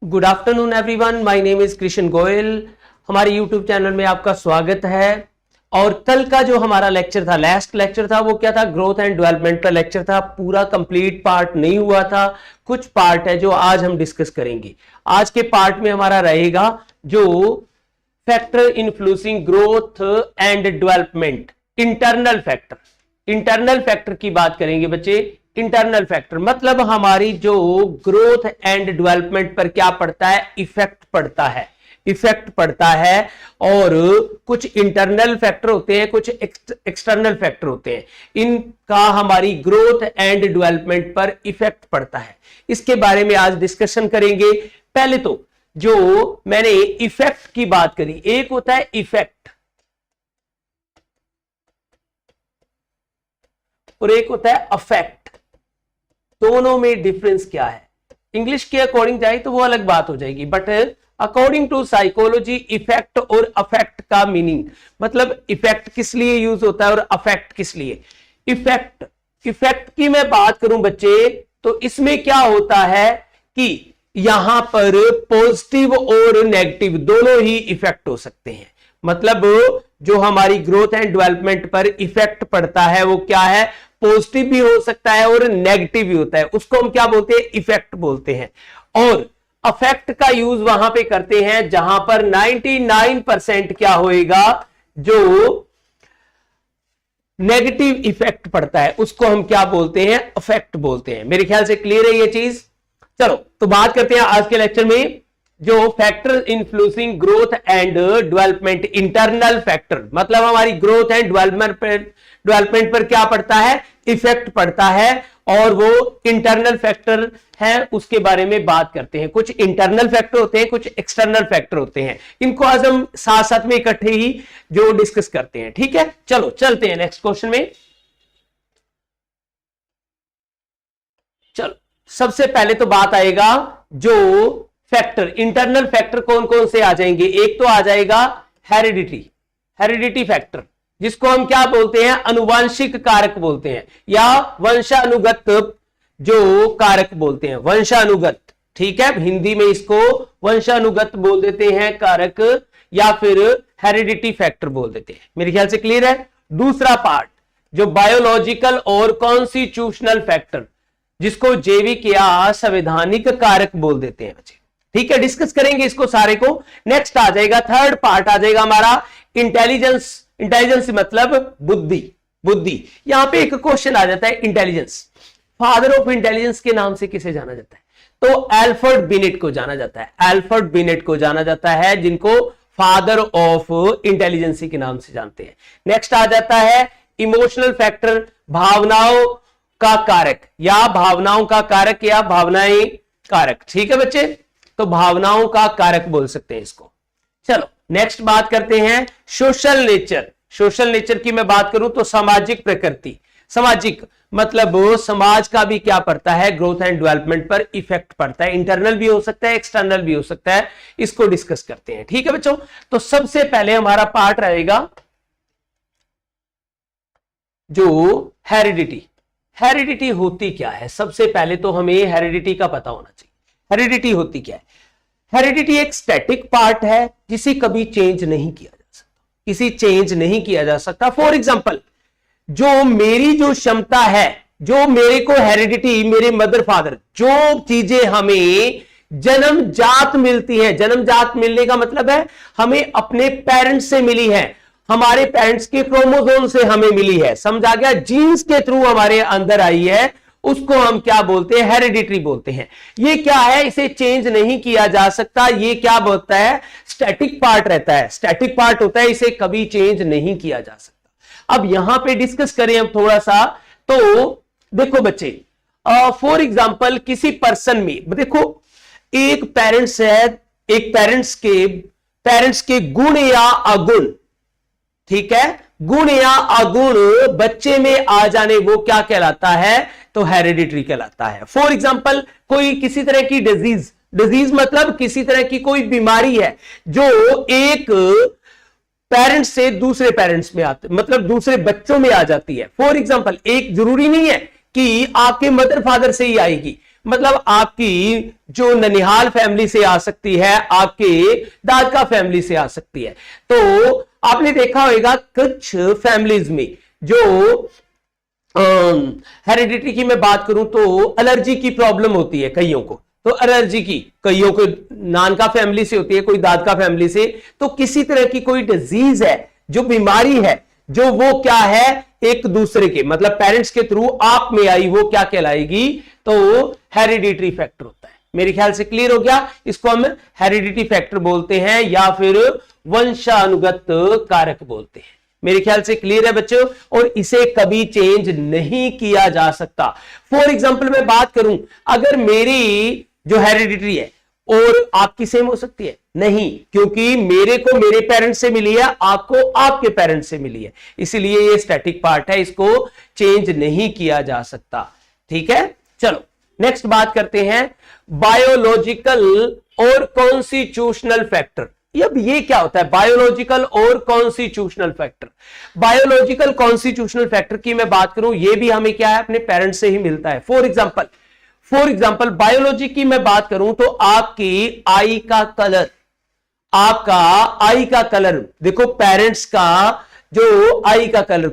Good afternoon everyone, my name is Krishna Goyal. हमारे YouTube channel में आपका स्वागत है। और कल का जो हमारा लेक्चर था, लास्ट लेक्चर था, वो क्या था? ग्रोथ एंड डेवलपमेंट का लेक्चर था। पूरा कंप्लीट पार्ट नहीं हुआ था, कुछ पार्ट है जो आज हम डिस्कस करेंगे। आज के पार्ट में हमारा रहेगा जो factor influencing growth and development, internal factor. Internal factor की बात करेंगे बच्चे। इंटरनल फैक्टर मतलब हमारी जो ग्रोथ एंड डेवलपमेंट पर क्या पड़ता है? इफेक्ट पड़ता है, इफेक्ट पड़ता है। और कुछ इंटरनल फैक्टर होते हैं, कुछ एक्सटर्नल फैक्टर होते हैं, इनका हमारी ग्रोथ एंड डेवलपमेंट पर इफेक्ट पड़ता है। इसके बारे में आज डिस्कशन करेंगे। पहले तो जो मैंने इफेक्ट की बात करी, एक होता है इफेक्ट और एक होता है अफेक्ट। दोनों में डिफरेंस क्या है? इंग्लिश के अकॉर्डिंग जाए तो वो अलग बात हो जाएगी, but according to psychology effect और अफेक्ट का मीनिंग, मतलब इफेक्ट किस लिए यूज होता है और अफेक्ट किस लिए। इफेक्ट की मैं बात करूं बच्चे, तो इसमें क्या होता है कि यहां पर पॉजिटिव और नेगेटिव दोनों ही इफेक्ट हो सकते हैं। मतलब जो हमारी ग्रोथ एंड डेवलपमेंट पर इफेक्ट पड़ता है वो क्या है? पॉजिटिव भी हो सकता है और नेगेटिव भी होता है। उसको हम क्या बोलते हैं? इफेक्ट बोलते हैं। और अफेक्ट का यूज वहां पे करते हैं जहां पर 99% क्या होएगा, जो नेगेटिव इफेक्ट पड़ता है उसको हम क्या बोलते हैं? अफेक्ट बोलते हैं। मेरे ख्याल से क्लियर है ये चीज। चलो तो बात करते हैं आज के लेक्चर में जो factor influencing growth and development, internal factor मतलब हमारी ग्रोथ एंड डेवलपमेंट पर क्या पड़ता है? इफेक्ट पड़ता है। और वो इंटरनल फैक्टर है, उसके बारे में बात करते हैं। कुछ इंटरनल फैक्टर होते हैं, कुछ एक्सटर्नल फैक्टर होते हैं। इनको आज हम साथ साथ में इकट्ठे ही जो डिस्कस करते हैं। ठीक है, चलो चलते हैं नेक्स्ट क्वेश्चन में। चलो सबसे पहले तो बात आएगा जो फैक्टर, इंटरनल फैक्टर कौन कौन से आ जाएंगे। एक तो आ जाएगा हेरिडिटी फैक्टर, जिसको हम क्या बोलते हैं? अनुवांशिक कारक बोलते हैं, या वंशानुगत जो कारक बोलते हैं, वंशानुगत। ठीक है, हिंदी में इसको वंशानुगत बोल देते हैं कारक, या फिर हेरिडिटी फैक्टर बोल देते हैं। मेरे ख्याल से क्लियर है। दूसरा पार्ट जो बायोलॉजिकल और कॉन्स्टिट्यूशनल फैक्टर, जिसको जैविक या संवैधानिक कारक बोल देते हैं बच्चे। ठीक है, डिस्कस करेंगे इसको सारे को। नेक्स्ट आ जाएगा, थर्ड पार्ट आ जाएगा हमारा इंटेलिजेंस। इंटेलिजेंस मतलब बुद्धि। यहां पे एक क्वेश्चन आ जाता है, इंटेलिजेंस, फादर ऑफ इंटेलिजेंस के नाम से किसे जाना जाता है? तो अल्फ्रेड बिनेट को जाना जाता है। अल्फ्रेड बिनेट को जाना जाता है, जिनको फादर ऑफ इंटेलिजेंस के नाम से जानते हैं। नेक्स्ट आ जाता है इमोशनल फैक्टर, भावनाओं का कारक, या भावनाओं का कारक, या भावनाएं कारक। ठीक है बच्चे, तो भावनाओं का कारक बोल सकते हैं इसको। चलो नेक्स्ट बात करते हैं सोशल नेचर। सोशल नेचर की मैं बात करूं तो सामाजिक प्रकृति। सामाजिक मतलब समाज का भी क्या पड़ता है? ग्रोथ एंड डेवलपमेंट पर इफेक्ट पड़ता है। इंटरनल भी हो सकता है, एक्सटर्नल भी हो सकता है। इसको डिस्कस करते हैं। ठीक है बच्चों, तो सबसे पहले हमारा पार्ट रहेगा जो हेरिडिटी। हेरिडिटी होती क्या है? सबसे पहले तो हमें हेरिडिटी का पता होना चाहिए। हेरिडिटी होती क्या है? हेरिडिटी एक स्टैटिक पार्ट है जिसे कभी चेंज नहीं किया जा सकता, किसी चेंज नहीं किया जा सकता। फॉर एग्जांपल, जो मेरी जो क्षमता है, जो मेरे को हेरिडिटी, मेरे मदर फादर, जो चीजें हमें जन्मजात मिलती हैं, जन्मजात मिलने का मतलब है हमें अपने पेरेंट्स से मिली है, हमारे पेरेंट्स के क्रोमोसोम से हमें मिली है, समझा गया? जीन्स के थ्रू हमारे अंदर आई है, उसको हम क्या बोलते हैं? हेरिडिटरी बोलते हैं। ये क्या है? इसे चेंज नहीं किया जा सकता। ये क्या बोलता है? स्टैटिक पार्ट रहता है, स्टैटिक पार्ट होता है, इसे कभी चेंज नहीं किया जा सकता। अब यहां पे डिस्कस करें हम थोड़ा सा, तो देखो बच्चे, फॉर एग्जांपल किसी पर्सन में देखो, एक पेरेंट्स है, एक पेरेंट्स के गुण या अगुण, ठीक है, गुण या अगुण बच्चे में आ जाने, वो क्या कहलाता है? तो हेरिडिटरी कहलाता है। फॉर एग्जांपल कोई किसी तरह की डिजीज मतलब किसी तरह की कोई बीमारी है जो एक पेरेंट्स से दूसरे पेरेंट्स में आते, मतलब दूसरे बच्चों में आ जाती है। फॉर एग्जांपल, एक जरूरी नहीं है कि आपके मदर फादर से ही आएगी, मतलब आपकी जो ननिहाल फैमिली से आ सकती है, आपके दादका फैमिली से आ सकती है। तो आपने देखा होगा कुछ फैमिलीज में जो हेरिडिटी की मैं बात करूं तो एलर्जी की प्रॉब्लम होती है कईयों को, तो एलर्जी की कईयों को नानका फैमिली से होती है, कोई दादका फैमिली से। तो किसी तरह की कोई डिजीज है, जो बीमारी है, जो वो क्या है एक दूसरे के मतलब पेरेंट्स के थ्रू आप में आई, वो क्या कहलाएगी, तो हेरिडिटरी फैक्टर होता है। मेरे ख्याल से क्लियर हो गया। इसको हम हेरिडिटी फैक्टर बोलते हैं या फिर वंशानुगत कारक बोलते हैं। मेरे ख्याल से क्लियर है बच्चों, और इसे कभी चेंज नहीं किया जा सकता। फॉर एग्जाम्पल मैं बात करूं, अगर मेरी जो हेरिडिटरी है और आपकी सेम हो सकती है? नहीं, क्योंकि मेरे को मेरे पेरेंट्स से मिली है, आपको आपके पेरेंट्स से मिली है, इसलिए ये स्टैटिक पार्ट है, इसको चेंज नहीं किया जा सकता। ठीक है, चलो नेक्स्ट बात करते हैं बायोलॉजिकल और कॉन्स्टिट्यूशनल फैक्टर। अब ये क्या होता है बायोलॉजिकल और constitutional factor? Biological constitutional factor की मैं बात करूं, ये भी हमें क्या है अपने पेरेंट्स से ही मिलता है। फॉर एग्जाम्पल बायोलॉजी की मैं बात करूं तो आपकी आई का कलर, आपका आई का कलर देखो, पेरेंट्स का जो आई का कलर,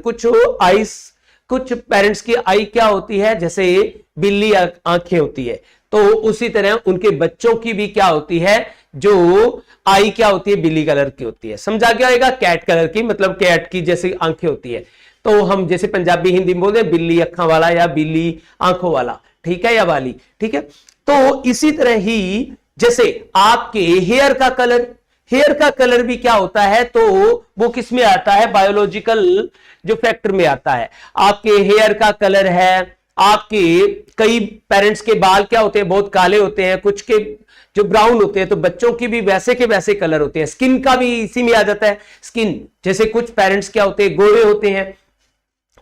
कुछ पेरेंट्स की आई क्या होती है, जैसे बिल्ली आंखें होती है, तो उसी तरह उनके बच्चों की भी क्या होती है, जो आई क्या होती है, बिल्ली कलर की होती है। समझा क्या होगा? कैट कलर की, मतलब कैट की जैसी आंखें होती है, तो हम जैसे पंजाबी हिंदी में बोलते हैं बिल्ली अखा वाला या बिल्ली आंखों वाला, ठीक है, या वाली, ठीक है। तो इसी तरह ही जैसे आपके हेयर का कलर भी क्या होता है, तो वो किस में आता है, बायोलॉजिकल जो फैक्टर में आता है। आपके हेयर का कलर है, आपके कई पेरेंट्स के बाल क्या होते हैं, बहुत काले होते हैं, कुछ के जो ब्राउन होते हैं, तो बच्चों की भी वैसे के वैसे कलर होते हैं। स्किन का भी इसी में आ जाता है, स्किन जैसे कुछ पेरेंट्स क्या होते हैं, गोरे होते हैं,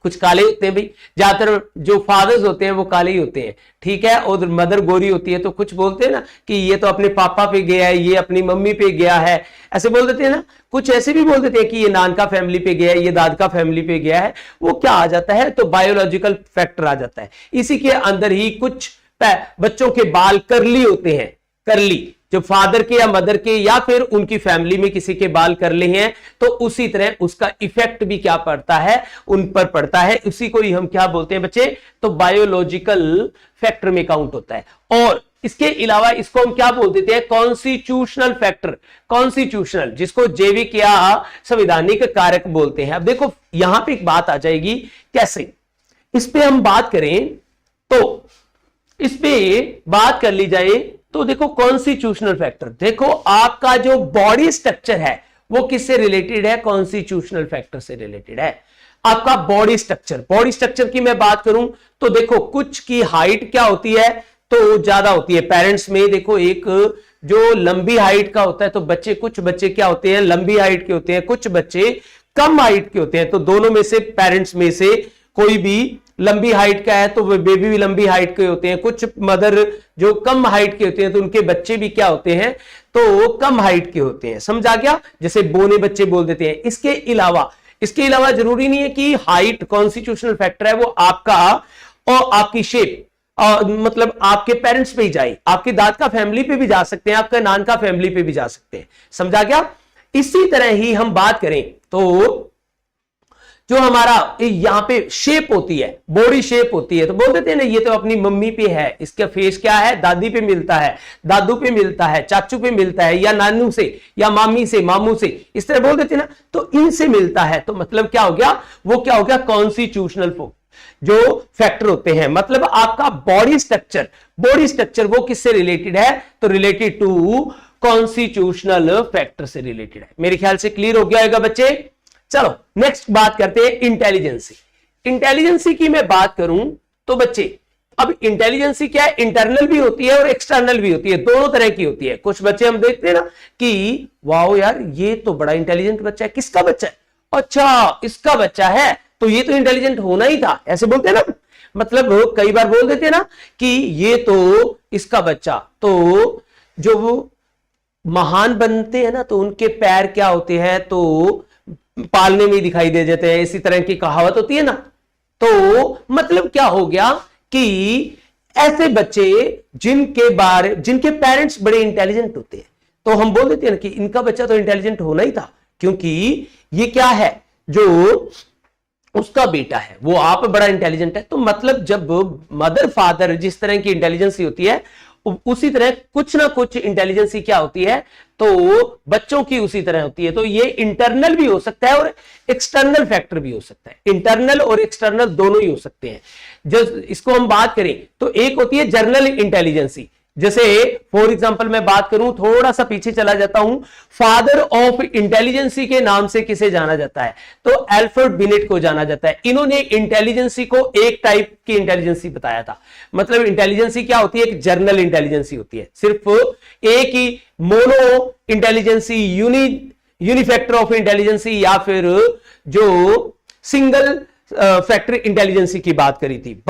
कुछ काले होते हैं। भाई ज्यादातर जो फादर्स होते हैं वो काले ही होते हैं, ठीक है, और मदर गोरी होती है। तो कुछ बोलते हैं ना कि ये तो अपने पापा पे गया है, ये अपनी मम्मी पे गया है, ऐसे बोल देते हैं ना। कुछ ऐसे भी बोल देते हैं कि ये नानका फैमिली पे गया है, ये दादका फैमिली पे गया है। वो क्या आ जाता है, तो बायोलॉजिकल फैक्टर आ जाता है। इसी के अंदर ही कुछ बच्चों के बाल करली होते हैं, करली जो फादर के या मदर के या फिर उनकी फैमिली में किसी के बाल करले हैं, तो उसी तरह उसका इफेक्ट भी क्या पड़ता है, उन पर पड़ता है। उसी को ही हम क्या बोलते हैं बच्चे, तो बायोलॉजिकल फैक्टर में काउंट होता है। और इसके अलावा इसको हम क्या बोल देते हैं, कॉन्स्टिट्यूशनल फैक्टर, कॉन्स्टिट्यूशनल, जिसको जैविक या संवैधानिक कारक बोलते हैं। अब देखो यहां पे एक बात आ जाएगी, कैसे इस पे हम बात करें, तो इस पे बात कर ली जाए तो देखो कॉन्स्टिट्यूशनल फैक्टर, देखो आपका जो बॉडी स्ट्रक्चर है वो किससे रिलेटेड है, कॉन्स्टिट्यूशनल फैक्टर से रिलेटेड है। आपका बॉडी स्ट्रक्चर की मैं बात करूं तो देखो कुछ की हाइट क्या होती है, तो ज्यादा होती है पेरेंट्स में। देखो एक जो लंबी हाइट का होता है, तो बच्चे, कुछ बच्चे क्या होते हैं, लंबी हाइट के होते हैं, कुछ बच्चे कम हाइट के होते हैं। तो दोनों में से, पेरेंट्स में से कोई भी लंबी हाइट का है तो वो बेबी भी लंबी हाइट के होते हैं। कुछ मदर जो कम हाइट के होते हैं तो उनके बच्चे भी क्या होते हैं, तो कम हाइट के होते हैं। समझा गया? जैसे बोने बच्चे बोल देते हैं। इसके अलावा जरूरी नहीं है कि हाइट कॉन्स्टिट्यूशनल फैक्टर है वो आपका और आपकी शेप मतलब आपके पेरेंट्स पे ही जाए, आपके दादका फैमिली पे भी जा सकते हैं, आपका नानका फैमिली पे भी जा सकते हैं। समझा गया? इसी तरह ही हम बात करें तो जो हमारा यहां पे शेप होती है, बॉडी शेप होती है, तो बोल देते हैं ना ये तो अपनी मम्मी पे है, इसका फेस क्या है, दादी पे मिलता है, दादू पे मिलता है, चाचू पे मिलता है, या नानू से या मामी से, मामू से, इस तरह बोल देते हैं ना, तो इनसे मिलता है। तो मतलब क्या हो गया, वो क्या हो गया, कॉन्स्टिट्यूशनल जो फैक्टर होते हैं। मतलब आपका बॉडी स्ट्रक्चर वो किससे रिलेटेड है, तो रिलेटेड टू कॉन्स्टिट्यूशनल फैक्टर से रिलेटेड है। मेरे ख्याल से क्लियर हो गया होगा बच्चे। चलो नेक्स्ट बात करते हैं इंटेलिजेंसी की मैं बात करूं तो बच्चे, अब इंटेलिजेंसी क्या है, इंटरनल भी होती है और एक्सटर्नल भी होती है, दोनों तरह की होती है। कुछ बच्चे हम देखते हैं ना कि वाओ यार ये तो बड़ा इंटेलिजेंट बच्चा है, किसका बच्चा है, अच्छा इसका बच्चा है, तो ये तो इंटेलिजेंट होना ही था, ऐसे बोलते हैं ना। मतलब कई बार बोल देते हैं ना कि ये तो इसका बच्चा, तो जो वो महान बनते हैं ना तो उनके पैर क्या होते हैं, तो पालने में दिखाई दे जाते हैं, इसी तरह की कहावत होती है ना। तो मतलब क्या हो गया कि ऐसे बच्चे जिनके पेरेंट्स बड़े इंटेलिजेंट होते हैं, तो हम बोल देते हैं ना कि इनका बच्चा तो इंटेलिजेंट होना ही था, क्योंकि ये क्या है, जो उसका बेटा है वो आप बड़ा इंटेलिजेंट है। तो मतलब जब मदर फादर जिस तरह की इंटेलिजेंसी होती है, उसी तरह कुछ ना कुछ इंटेलिजेंसी क्या होती है, तो बच्चों की उसी तरह होती है। तो ये इंटरनल भी हो सकता है और एक्सटर्नल फैक्टर भी हो सकता है। इंटरनल और एक्सटर्नल दोनों ही हो सकते हैं। जब इसको हम बात करें तो एक होती है जर्नल इंटेलिजेंसी, जैसे फॉर एग्जांपल मैं बात करूं, थोड़ा सा पीछे चला जाता हूं, फादर ऑफ इंटेलिजेंसी के नाम से किसे जाना जाता है, तो अल्फ्रेड बिनेट को जाना जाता है। इन्होंने इंटेलिजेंसी को एक टाइप की इंटेलिजेंसी बताया था। मतलब इंटेलिजेंसी क्या होती है, एक जर्नल इंटेलिजेंसी होती है, सिर्फ एक ही मोनो इंटेलिजेंसी, यूनिफैक्टर ऑफ इंटेलिजेंसी, या फिर जो सिंगल फैक्टर इंटेलिजेंसी की बात करी थी।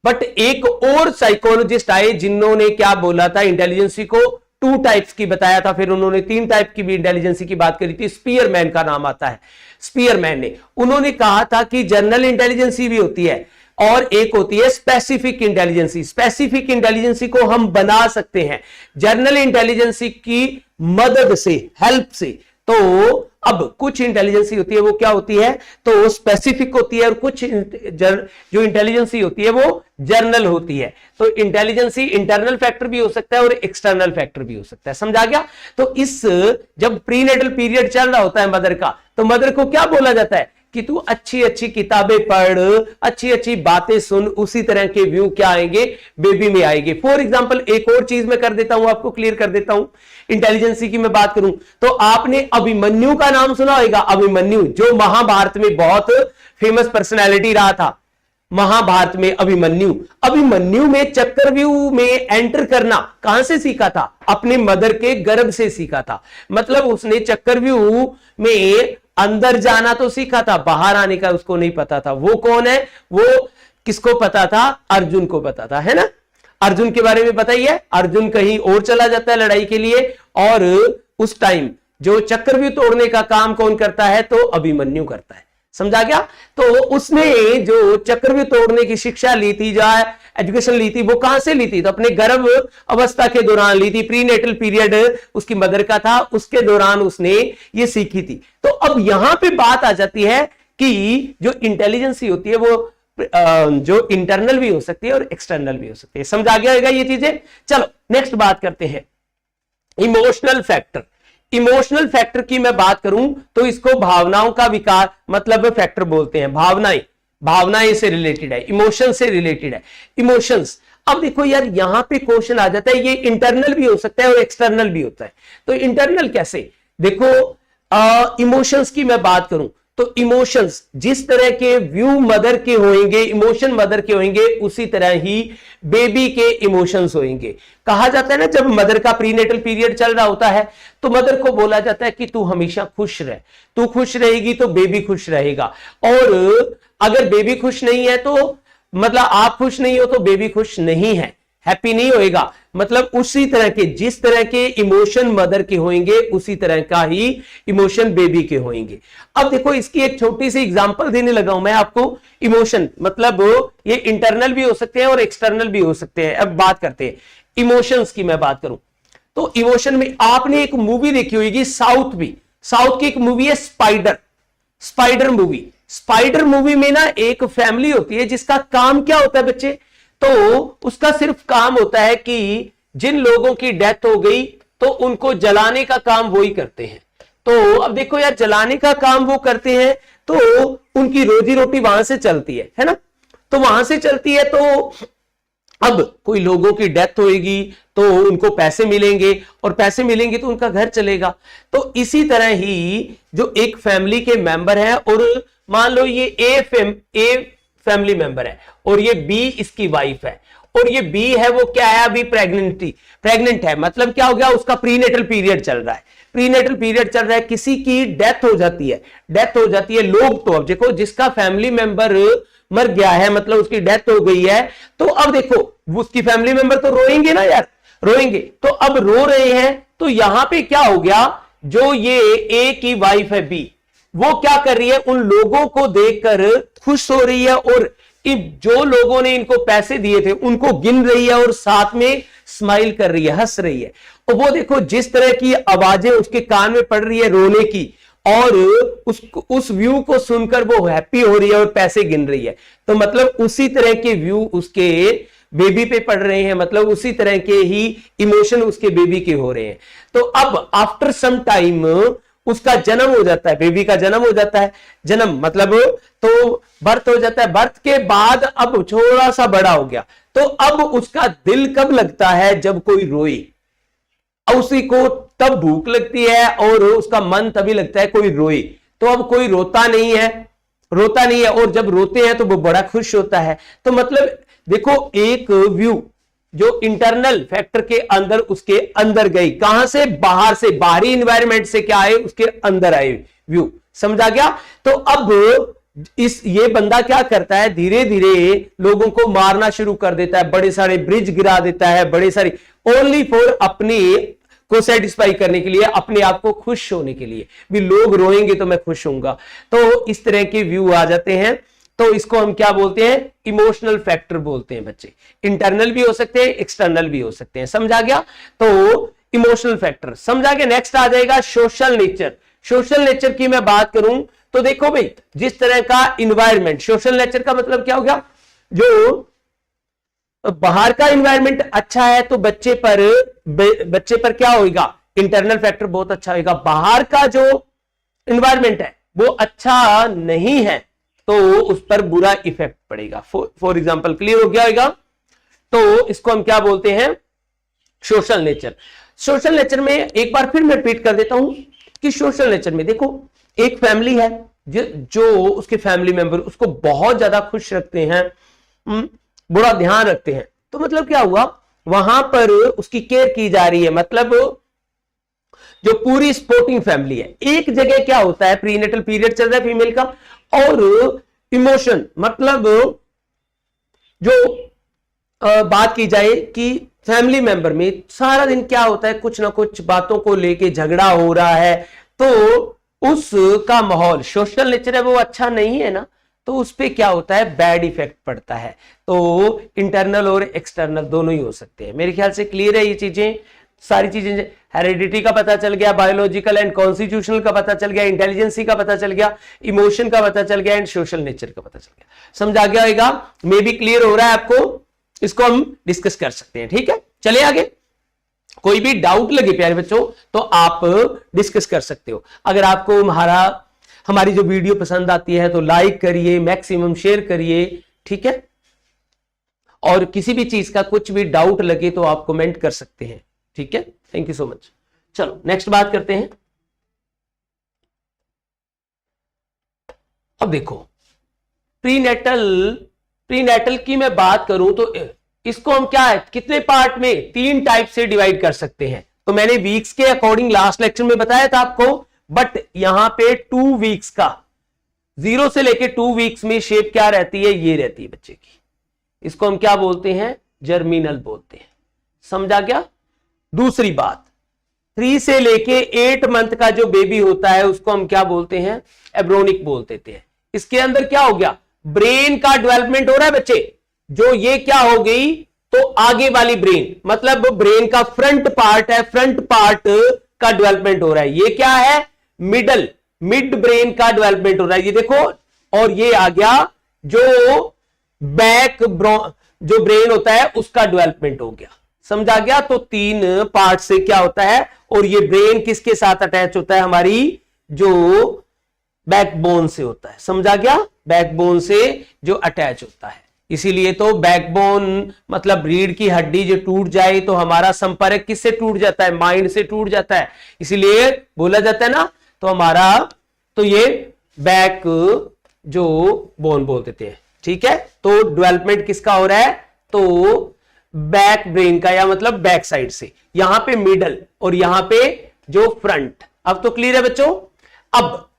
बट एक और साइकोलॉजिस्ट आए जिन्होंने क्या बोला था, इंटेलिजेंसी को 2 टाइप्स की बताया था, फिर उन्होंने 3 टाइप की भी इंटेलिजेंसी की बात करी थी। स्पीयरमैन का नाम आता है, स्पीयरमैन ने, उन्होंने कहा था कि जनरल इंटेलिजेंसी भी होती है और एक होती है स्पेसिफिक इंटेलिजेंसी। स्पेसिफिक इंटेलिजेंसी को हम बना सकते हैं जनरल इंटेलिजेंसी की मदद से, हेल्प से। तो अब कुछ इंटेलिजेंसी होती है वो क्या होती है, तो स्पेसिफिक होती है, और कुछ जो इंटेलिजेंसी होती है वो जर्नल होती है। तो इंटेलिजेंसी इंटरनल फैक्टर भी हो सकता है और एक्सटर्नल फैक्टर भी हो सकता है। समझा गया? तो इस जब प्रीनेटल पीरियड चल रहा होता है मदर का, तो मदर को क्या बोला जाता है कि तू अच्छी अच्छी किताबें पढ़, अच्छी अच्छी बातें सुन, उसी तरह के व्यू क्या आएंगे, बेबी में आएंगे। फॉर एग्जांपल एक और चीज मैं कर देता हूं, आपको क्लियर कर देता हूं, इंटेलिजेंसी की मैं बात करूं तो आपने अभिमन्यु का नाम सुना होगा। अभिमन्यु जो महाभारत में बहुत फेमस पर्सनैलिटी रहा था, महाभारत में अभिमन्यु में चक्रव्यूह में एंटर करना कहां से सीखा था, अपने मदर के गर्भ से सीखा था। मतलब उसने चक्रव्यूह में अंदर जाना तो सीखा था, बाहर आने का उसको नहीं पता था। वो कौन है, वो किसको पता था, अर्जुन को पता था, है ना। अर्जुन के बारे में बताइए, अर्जुन कहीं और चला जाता है लड़ाई के लिए, और उस टाइम जो चक्रव्यूह तोड़ने का काम कौन करता है, तो अभिमन्यु करता है। समझा गया? तो उसने जो चक्रव्यूह तोड़ने की शिक्षा ली थी, जो एजुकेशन ली थी, वो कहां से ली थी, तो अपने गर्भ अवस्था के दौरान ली थी। प्रीनेटल पीरियड उसकी मदर का था, उसके दौरान उसने ये सीखी थी। तो अब यहां पे बात आ जाती है कि जो इंटेलिजेंसी होती है वो जो इंटरनल भी हो सकती है और एक्सटर्नल भी हो सकती है। समझ आ गया होगा ये चीजें? चलो नेक्स्ट बात करते हैं, इमोशनल फैक्टर। इमोशनल फैक्टर की मैं बात करूं तो इसको भावनाओं का विकार मतलब फैक्टर बोलते हैं। भावनाएं से रिलेटेड है, इमोशन से रिलेटेड है, इमोशंस। अब देखो यार, यहां पे क्वेश्चन आ जाता है, ये इंटरनल भी हो सकता है और एक्सटर्नल भी होता है। तो इंटरनल कैसे, देखो इमोशंस की मैं बात करूं तो इमोशंस जिस तरह के व्यू मदर के होंगे, इमोशन मदर के होंगे, उसी तरह ही बेबी के इमोशंस होंगे। कहा जाता है ना, जब मदर का प्रीनेटल पीरियड चल रहा होता है तो मदर को बोला जाता है कि तू हमेशा खुश रह, तू खुश रहेगी तो बेबी खुश रहेगा, और अगर बेबी खुश नहीं है तो मतलब आप खुश नहीं हो तो बेबी खुश नहीं है, हैप्पी नहीं होएगा। मतलब उसी तरह के, जिस तरह के इमोशन मदर के होंगे उसी तरह का ही इमोशन बेबी के होंगे। अब देखो इसकी एक छोटी सी एग्जांपल देने लगा हूं मैं आपको। इमोशन मतलब ये इंटरनल भी हो सकते हैं और एक्सटर्नल भी हो सकते हैं। अब बात करते हैं इमोशंस की। मैं बात करूं तो इमोशन में आपने एक मूवी देखी होगी, साउथ की एक मूवी है स्पाइडर मूवी। स्पाइडर मूवी में ना एक फैमिली होती है जिसका काम क्या होता है बच्चे, तो उसका सिर्फ काम होता है कि जिन लोगों की डेथ हो गई तो उनको जलाने का काम वो ही करते हैं। तो अब देखो यार, जलाने का काम वो करते हैं तो उनकी रोजी रोटी वहां से चलती है ना, तो वहां से चलती है। तो अब कोई लोगों की डेथ होगी तो उनको पैसे मिलेंगे, और पैसे मिलेंगे तो उनका घर चलेगा। तो इसी तरह ही जो एक फैमिली के मेंबर हैं, और मान लो ये ए फैमिली मेंबर है और ये बी इसकी वाइफ है, और ये बी है वो क्या है, अभी प्रेग्नेंट है। मतलब क्या हो गया, उसका प्रीनेटल पीरियड चल रहा है, किसी की डेथ हो जाती है। लोग तो अब देखो, जिसका फैमिली मेंबर मर गया है, मतलब उसकी डेथ हो गई है, तो अब देखो उसकी फैमिली मेंबर तो रोएंगे ना यार, रोएंगे। तो अब रो रहे हैं, तो यहां पे क्या हो गया, जो ये ए की वाइफ है बी, वो क्या कर रही है, उन लोगों को देखकर खुश हो रही है, और जो लोगों ने इनको पैसे दिए थे उनको गिन रही है और साथ में स्माइल कर रही है, हंस रही है। और वो देखो जिस तरह की आवाजें उसके कान में पड़ रही है रोने की, और उस व्यू को सुनकर वो हैप्पी हो रही है और पैसे गिन रही है। तो मतलब उसी तरह के व्यू उसके बेबी पे पड़ रहे हैं, मतलब उसी तरह के ही इमोशन उसके बेबी के हो रहे हैं। तो अब आफ्टर सम टाइम उसका जन्म हो जाता है, बेबी का जन्म हो जाता है। जन्म मतलब तो बर्थ हो जाता है। बर्थ के बाद अब थोड़ा सा बड़ा हो गया, तो अब उसका दिल कब लगता है? जब कोई रोए। उसी को तब भूख लगती है और उसका मन तभी लगता है कोई रोए। तो अब कोई रोता नहीं है, रोता नहीं है, और जब रोते हैं तो वो बड़ा खुश होता है। तो मतलब देखो एक व्यू जो इंटरनल फैक्टर के अंदर उसके अंदर गई, कहां से? बाहर से, बाहरी इन्वायरमेंट से क्या आए? उसके अंदर आए व्यू। समझा गया? तो अब ये बंदा क्या करता है? धीरे धीरे लोगों को मारना शुरू कर देता है, बड़े सारे ब्रिज गिरा देता है, बड़े सारे, ओनली फॉर अपने को सेटिस्फाई करने के लिए, अपने आप को खुश होने के लिए भी। लोग रोएंगे तो मैं खुश होऊंगा। तो इस तरह के व्यू आ जाते हैं। तो इसको हम क्या बोलते हैं? इमोशनल फैक्टर बोलते हैं बच्चे। इंटरनल भी हो सकते हैं, एक्सटर्नल भी हो सकते हैं। समझा गया? तो इमोशनल फैक्टर समझा गया। नेक्स्ट आ जाएगा सोशल नेचर। सोशल नेचर की मैं बात करूं तो देखो भाई, जिस तरह का इन्वायरमेंट, सोशल नेचर का मतलब क्या हो गया? जो बाहर का इन्वायरमेंट अच्छा है तो बच्चे पर क्या होगा? इंटरनल फैक्टर बहुत अच्छा होगा। बाहर का जो इन्वायरमेंट है वो अच्छा नहीं है तो उस पर बुरा इफेक्ट पड़ेगा। फॉर एग्जाम्पल, क्लियर हो गया होगा? तो इसको हम क्या बोलते हैं? Social nature. सोशल नेचर में एक बार फिर मैं रिपीट कर देता हूं कि सोशल नेचर में देखो एक फैमिली है जो उसके फैमिली मेंबर उसको बहुत ज्यादा खुश रखते हैं, बड़ा ध्यान रखते हैं। तो मतलब क्या हुआ? वहां पर उसकी केयर की जा रही है। मतलब जो पूरी सपोर्टिंग फैमिली है। एक जगह क्या होता है? प्रीनेटल पीरियड चल रहा है फीमेल का, और इमोशन मतलब जो बात की जाए कि फैमिली मेंबर में सारा दिन क्या होता है? कुछ ना कुछ बातों को लेके झगड़ा हो रहा है, तो उसका माहौल, सोशल नेचर है वो अच्छा नहीं है ना, तो उस पे क्या होता है? बैड इफेक्ट पड़ता है। तो इंटरनल और एक्सटर्नल दोनों ही हो सकते हैं। मेरे ख्याल से क्लियर है ये चीजें, सारी चीजें। हेरिडिटी का पता चल गया, बायोलॉजिकल एंड कॉन्स्टिट्यूशनल का पता चल गया, इंटेलिजेंसी का पता चल गया, इमोशन का पता चल गया, एंड सोशल नेचर का पता चल गया। समझा गया होगा? मे बी क्लियर हो रहा है आपको? इसको हम डिस्कस कर सकते हैं। ठीक है, चलिए आगे। कोई भी डाउट लगे प्यारे बच्चों तो आप डिस्कस कर सकते हो। अगर आपको हमारी जो वीडियो पसंद आती है तो लाइक करिए, मैक्सिमम शेयर करिए। ठीक है, और किसी भी चीज का कुछ भी डाउट लगे तो आप कमेंट कर सकते हैं। ठीक है, थैंक यू सो मच। चलो नेक्स्ट बात करते हैं। अब देखो प्रीनेटल की मैं बात करूं तो इसको हम क्या है, कितने पार्ट में, 3 टाइप से डिवाइड कर सकते हैं। तो मैंने वीक्स के अकॉर्डिंग लास्ट लेक्चर में बताया था आपको, बट यहां पे 2 वीक्स का, 0 से लेके 2 वीक्स में शेप क्या रहती है? ये रहती है बच्चे की। इसको हम क्या बोलते हैं? जर्मिनल बोलते हैं। समझा क्या? दूसरी बात, 3 से लेके 8 मंथ का जो बेबी होता है उसको हम क्या बोलते हैं? एब्रोनिक बोल देते हैं। इसके अंदर क्या हो गया? ब्रेन का डेवलपमेंट हो रहा है बच्चे। जो ये क्या हो गई? तो आगे वाली ब्रेन, मतलब ब्रेन का फ्रंट पार्ट है, फ्रंट पार्ट का डेवलपमेंट हो रहा है। ये क्या है? मिड ब्रेन का डेवलपमेंट हो रहा है, ये देखो। और ये आ गया जो बैक जो ब्रेन होता है उसका डेवलपमेंट हो गया। समझा गया? तो 3 पार्ट से क्या होता है, और ये ब्रेन किसके साथ अटैच होता है? हमारी जो बैकबोन से होता है। समझा गया? बैकबोन से जो अटैच होता है। इसीलिए तो बैकबोन मतलब रीढ़ की हड्डी जो टूट जाए तो हमारा संपर्क किससे टूट जाता है? माइंड से टूट जाता है। इसीलिए बोला जाता है ना, तो हमारा तो ये बैक जो बोन बोल देते हैं। ठीक है, तो डेवलपमेंट किसका हो रहा है? तो बैक ब्रेन का, या मतलब बैक साइड से। यहां पे मिडल और यहां पे जो फ्रंट। अब तो क्लियर है बच्चों? अब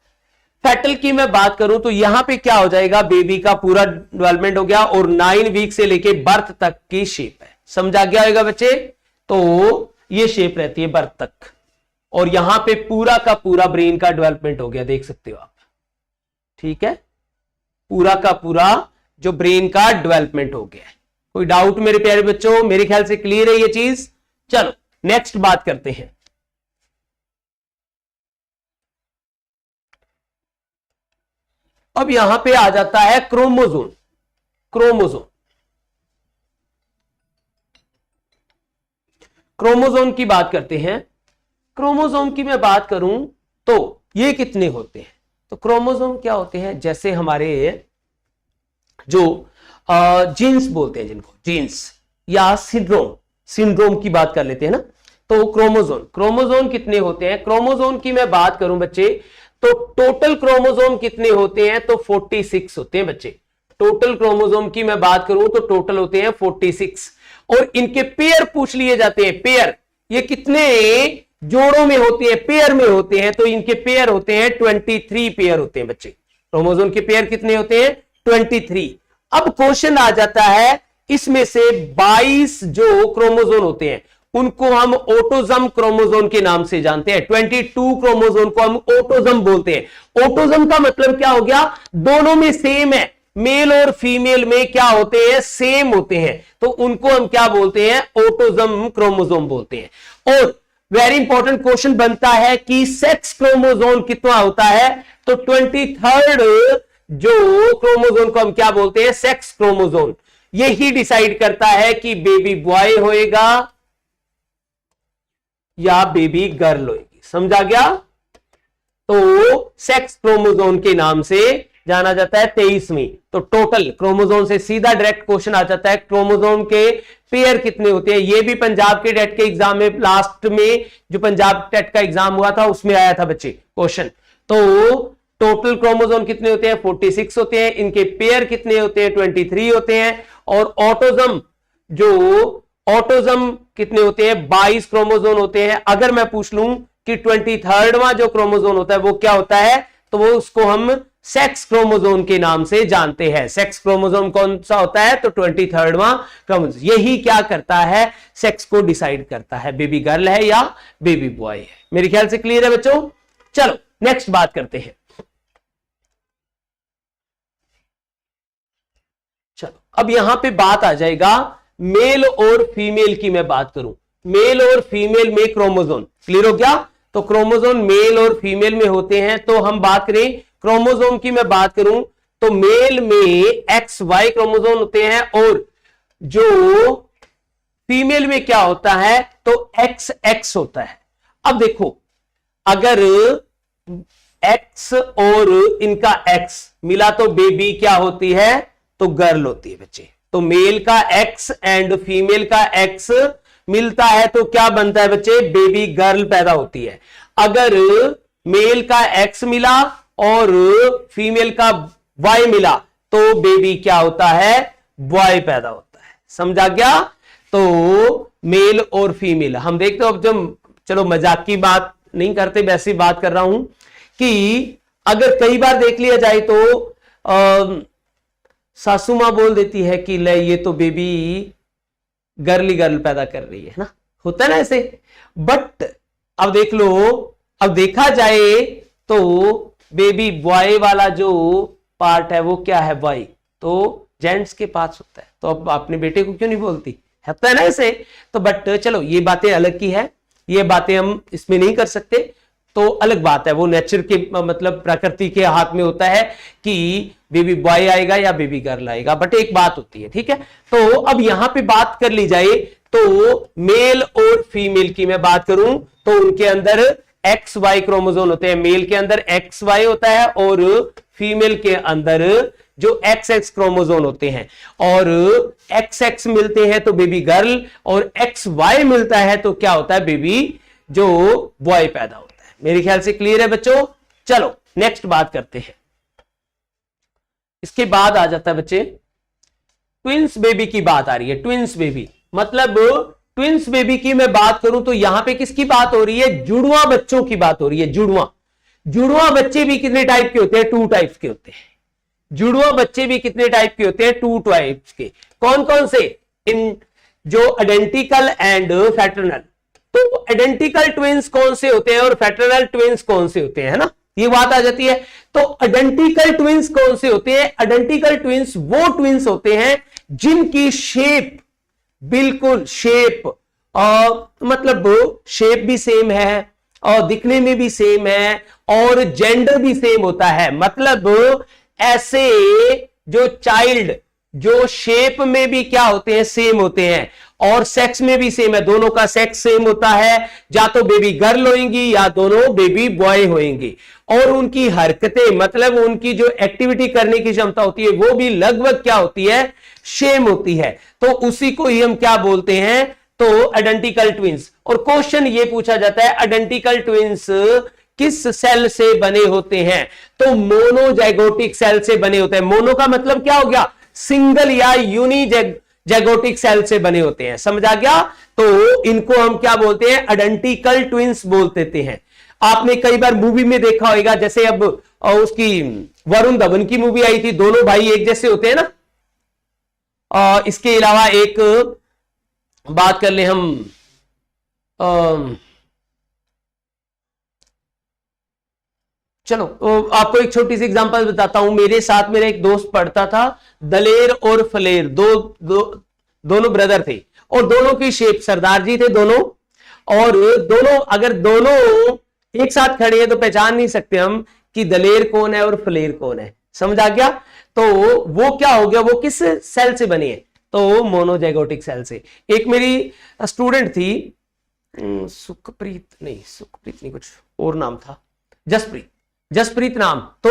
फेटल की मैं बात करूं तो यहां पे क्या हो जाएगा? बेबी का पूरा डेवलपमेंट हो गया और 9 वीक से लेके बर्थ तक की शेप है। समझा गया होगा बच्चे? तो ये शेप रहती है बर्थ तक, और यहां पे पूरा का पूरा ब्रेन का डेवलपमेंट हो गया, देख सकते हो आप। ठीक है, पूरा का पूरा जो ब्रेन का डेवलपमेंट हो गया है। कोई डाउट मेरे प्यारे बच्चों? मेरे ख्याल से क्लियर है ये चीज। चलो नेक्स्ट बात करते हैं। अब यहां पे आ जाता है क्रोमोसोम। क्रोमोसोम की बात करते हैं। क्रोमोसोम की मैं बात करूं तो ये कितने होते हैं? तो क्रोमोसोम क्या होते हैं? जैसे हमारे जो जीन्स बोलते हैं, जिनको जीन्स या सिंड्रोम की बात कर लेते हैं ना। तो क्रोमोसोम कितने होते हैं? क्रोमोसोम की मैं बात करूं बच्चे तो टोटल क्रोमोसोम कितने होते हैं? तो 46 होते हैं बच्चे। टोटल क्रोमोसोम की मैं बात करूं तो टोटल होते हैं 46। और इनके पेयर पूछ लिए जाते हैं। पेयर ये कितने जोड़ों में होते हैं? पेयर में होते हैं। तो इनके पेयर होते हैं 23 पेयर होते हैं बच्चे। क्रोमोसोम के पेयर कितने होते हैं? 23। अब क्वेश्चन आ जाता है, इसमें से 22 जो क्रोमोसोम होते हैं उनको हम ऑटोजम क्रोमोसोम के नाम से जानते हैं। 22 क्रोमोसोम को हम ऑटोजम बोलते हैं। ऑटोजम का मतलब क्या हो गया? दोनों में सेम है। मेल और फीमेल में क्या होते हैं? सेम होते हैं। तो उनको हम क्या बोलते हैं? ऑटोजम क्रोमोसोम बोलते हैं। और वेरी इंपॉर्टेंट क्वेश्चन बनता है कि सेक्स क्रोमोसोम कितना होता है? तो 23rd जो क्रोमोसोम को हम क्या बोलते हैं? Sex chromosome. यही डिसाइड करता है कि बेबी बॉय होएगा या बेबी गर्ल होएगी। समझा गया? तो सेक्स क्रोमोसोम के नाम से जाना जाता है 23वीं। तो टोटल क्रोमोसोम से सीधा डायरेक्ट क्वेश्चन आ जाता है, क्रोमोसोम के पेयर कितने होते हैं? ये भी पंजाब के टेट के एग्जाम में, लास्ट में जो पंजाब टेट का एग्जाम हुआ था उसमें आया था बच्चे क्वेश्चन। तो टोटल क्रोमोसोम कितने होते हैं? 46 होते हैं। इनके पेयर कितने होते हैं? 23 होते हैं। और ऑटोजम कितने होते हैं? 22 क्रोमोसोम होते हैं। अगर मैं पूछ लूं कि 23वां जो क्रोमोसोम होता है वो क्या होता है, तो वो उसको हम सेक्स क्रोमोसोम के नाम से जानते हैं। सेक्स क्रोमोसोम कौन सा होता है? तो 23वां क्रोमोसोम। यही क्या करता है? सेक्स को डिसाइड करता है, बेबी गर्ल है या बेबी बॉय है। मेरे ख्याल से क्लियर है बच्चों। चलो नेक्स्ट बात करते हैं। चलो अब यहां पे बात आ जाएगा मेल और फीमेल की। मैं बात करूं मेल और फीमेल में क्रोमोसोम, क्लियर हो गया? तो क्रोमोसोम मेल और फीमेल में होते हैं। तो हम बात करें क्रोमोसोम की, मैं बात करूं तो मेल में XY क्रोमोसोम होते हैं और जो फीमेल में क्या होता है? तो XX होता है। अब देखो, अगर X और इनका X मिला तो बेबी क्या होती है? तो गर्ल होती है बच्चे। तो मेल का X एंड फीमेल का X मिलता है तो क्या बनता है बच्चे? बेबी गर्ल पैदा होती है। अगर मेल का X मिला और फीमेल का Y मिला तो बेबी क्या होता है? बॉय पैदा होता है। समझा गया? तो मेल और फीमेल हम देखते हो। अब जब चलो मजाक की बात नहीं करते, वैसी बात कर रहा हूं कि अगर कई बार देख लिया जाए तो सासू मां बोल देती है कि ले ये तो बेबी गर्ल पैदा कर रही है ना, होता है ना ऐसे। बट अब देख लो, अब देखा जाए तो बेबी बॉय वाला जो पार्ट है वो क्या है? बॉय। तो जेंट्स के पास होता है। तो अब अपने बेटे को क्यों नहीं बोलती? होता है ना ऐसे। तो बट चलो ये बातें अलग की है, ये बातें हम इसमें नहीं कर सकते, तो अलग बात है। वो नेचर के मतलब प्रकृति के हाथ में होता है कि बेबी बॉय आएगा या बेबी गर्ल आएगा। बट एक बात होती है, ठीक है। तो अब यहां पे बात कर ली जाए तो मेल और फीमेल की मैं बात करूं तो उनके अंदर XY क्रोमोसोम होते हैं। मेल के अंदर XY होता है और फीमेल के अंदर जो XX क्रोमोसोम होते हैं। और XX मिलते हैं तो बेबी गर्ल, और XY मिलता है तो क्या होता है? बेबी जो बॉय पैदा होता है। मेरे ख्याल से क्लियर है बच्चों। चलो नेक्स्ट बात करते हैं। इसके बाद आ जाता है बच्चे ट्विंस बेबी की बात आ रही है। ट्विंस बेबी मतलब ट्विंस बेबी की मैं बात करूं तो यहां पे किसकी बात हो रही है? जुड़वा बच्चों की बात हो रही है। जुड़वा बच्चे भी कितने टाइप के होते हैं? 2 टाइप्स के होते हैं। जुड़वा बच्चे भी कितने टाइप के होते हैं? 2 टाइप्स के। कौन कौन से? इन जो आइडेंटिकल एंड फैटर्नल। तो आइडेंटिकल ट्विंस कौन से होते हैं और फैटर्नल ट्विंस कौन से होते हैं, है ना? ये बात आ जाती है। तो आइडेंटिकल ट्विंस कौन से होते हैं? आइडेंटिकल ट्विंस वो ट्विंस होते हैं जिनकी शेप, बिल्कुल शेप, मतलब शेप भी सेम है और दिखने में भी सेम है और जेंडर भी सेम होता है। मतलब ऐसे जो चाइल्ड जो शेप में भी क्या होते हैं? सेम होते हैं और सेक्स में भी सेम है, दोनों का सेक्स सेम होता है, या तो बेबी गर्ल होंगी या दोनों बेबी बॉय होंगे, और उनकी हरकतें मतलब उनकी जो एक्टिविटी करने की क्षमता होती है वो भी लगभग क्या होती है? सेम होती है। तो उसी को ही हम क्या बोलते हैं? तो आइडेंटिकल ट्विंस। और क्वेश्चन ये पूछा जाता है आइडेंटिकल ट्विंस किस सेल से बने होते हैं? तो मोनोजाइगोटिक सेल से बने होते हैं। मोनो का मतलब क्या हो गया? सिंगल या यूनिजाइगोटिक सेल से बने होते हैं। समझ आ गया? तो इनको हम क्या बोलते हैं? आइडेंटिकल ट्विंस बोल देते हैं। आपने कई बार मूवी में देखा होगा, जैसे अब उसकी वरुण धवन की मूवी आई थी, दोनों भाई एक जैसे होते हैं ना। इसके अलावा एक बात कर ले हम, चलो आपको एक छोटी सी एग्जांपल बताता हूं। मेरे साथ मेरा एक दोस्त पढ़ता था, दलेर और फलेर, दोनों ब्रदर थे और दोनों की शेप, सरदार जी थे दोनों, और दोनों अगर दोनों एक साथ खड़े हैं तो पहचान नहीं सकते हम कि दलेर कौन है और फलेर कौन है। समझ आ गया? तो वो क्या हो गया? वो किस सेल से बनी है? तो मोनोजाइगोटिक सेल से। एक मेरी स्टूडेंट थी, सुखप्रीत नहीं, कुछ और नाम था, जसप्रीत नाम। तो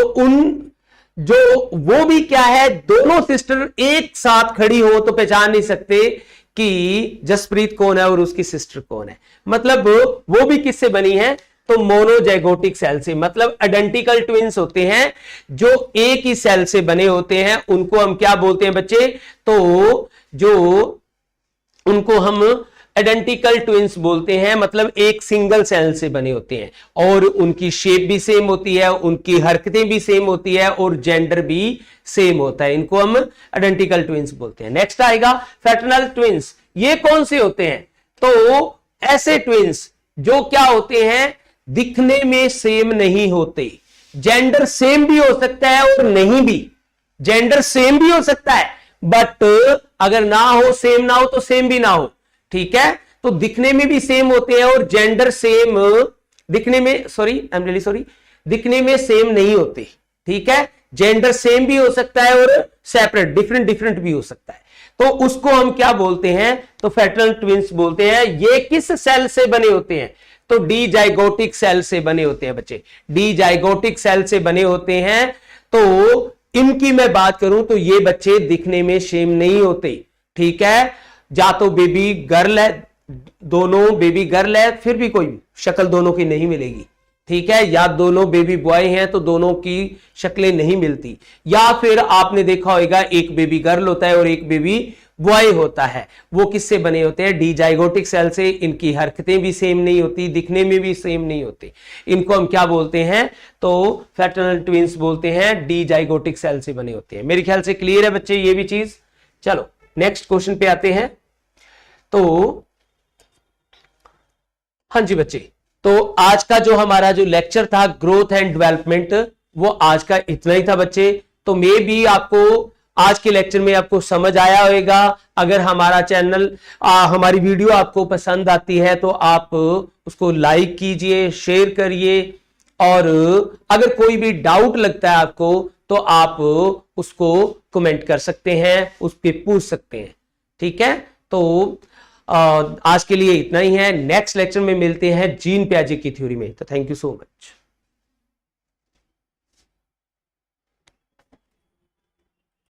वो भी क्या है? दोनों सिस्टर एक साथ खड़ी हो तो पहचान नहीं सकते कि जसप्रीत कौन है और उसकी सिस्टर कौन है। मतलब वो भी किससे बनी है? तो मोनोजाइगोटिक सेल से। मतलब आइडेंटिकल ट्विंस होते हैं जो एक ही सेल से बने होते हैं, उनको हम क्या बोलते हैं बच्चे? तो जो उनको हम आइडेंटिकल ट्विंस बोलते हैं, मतलब एक सिंगल सेल से बने होते हैं और उनकी शेप भी सेम होती है, उनकी हरकतें भी सेम होती है और जेंडर भी सेम होता है। इनको हम आइडेंटिकल ट्विंस बोलते हैं। नेक्स्ट आएगा फ्रैटर्नल ट्विंस। ये कौन से होते हैं? तो ऐसे ट्विंस जो क्या होते हैं? दिखने में सेम नहीं होते। जेंडर सेम भी हो सकता है और नहीं भी, जेंडर सेम भी हो सकता है, बट अगर ना हो, सेम ना हो तो सेम भी ना हो। ठीक है? तो दिखने में भी सेम होते हैं और जेंडर सेम दिखने में दिखने में सेम नहीं होते। ठीक है? जेंडर सेम भी हो सकता है और सेपरेट डिफरेंट भी हो सकता है। तो उसको हम क्या बोलते हैं? तो फ्रैटर्नल ट्विंस बोलते हैं। ये किस सेल से बने होते हैं? तो डिजाइगोटिक सेल से बने होते हैं बच्चे, डिजाइगोटिक सेल से बने होते हैं। तो इनकी मैं बात करूं तो ये बच्चे दिखने में सेम नहीं होते। ठीक है? या तो बेबी गर्ल है, दोनों बेबी गर्ल है, फिर भी कोई शक्ल दोनों की नहीं मिलेगी। ठीक है? या दोनों बेबी बॉय हैं तो दोनों की शक्लें नहीं मिलती। या फिर आपने देखा होगा एक बेबी गर्ल होता है और एक बेबी बॉय होता है। वो किससे बने होते हैं? डिजाइगोटिक सेल से। इनकी हरकतें भी सेम नहीं होती, दिखने में भी सेम नहीं होती। इनको हम क्या बोलते हैं? तो फ्रैटर्नल ट्विंस बोलते हैं, डिजाइगोटिक सेल से बने होते हैं। मेरे ख्याल से क्लियर है बच्चे ये भी चीज। चलो नेक्स्ट क्वेश्चन पे आते हैं। तो हाँ जी बच्चे, तो आज का जो हमारा जो लेक्चर था ग्रोथ एंड डेवलपमेंट, वो आज का इतना ही था बच्चे। तो मे भी आपको आज के लेक्चर में आपको समझ आया होगा। अगर हमारा चैनल हमारी वीडियो आपको पसंद आती है तो आप उसको लाइक कीजिए, शेयर करिए, और अगर कोई भी डाउट लगता है आपको तो आप उसको कमेंट कर सकते हैं, उस पर पूछ सकते हैं। ठीक है? तो आज के लिए इतना ही है। नेक्स्ट लेक्चर में मिलते हैं जीन पियाजे की थ्योरी में। तो थैंक यू सो मच।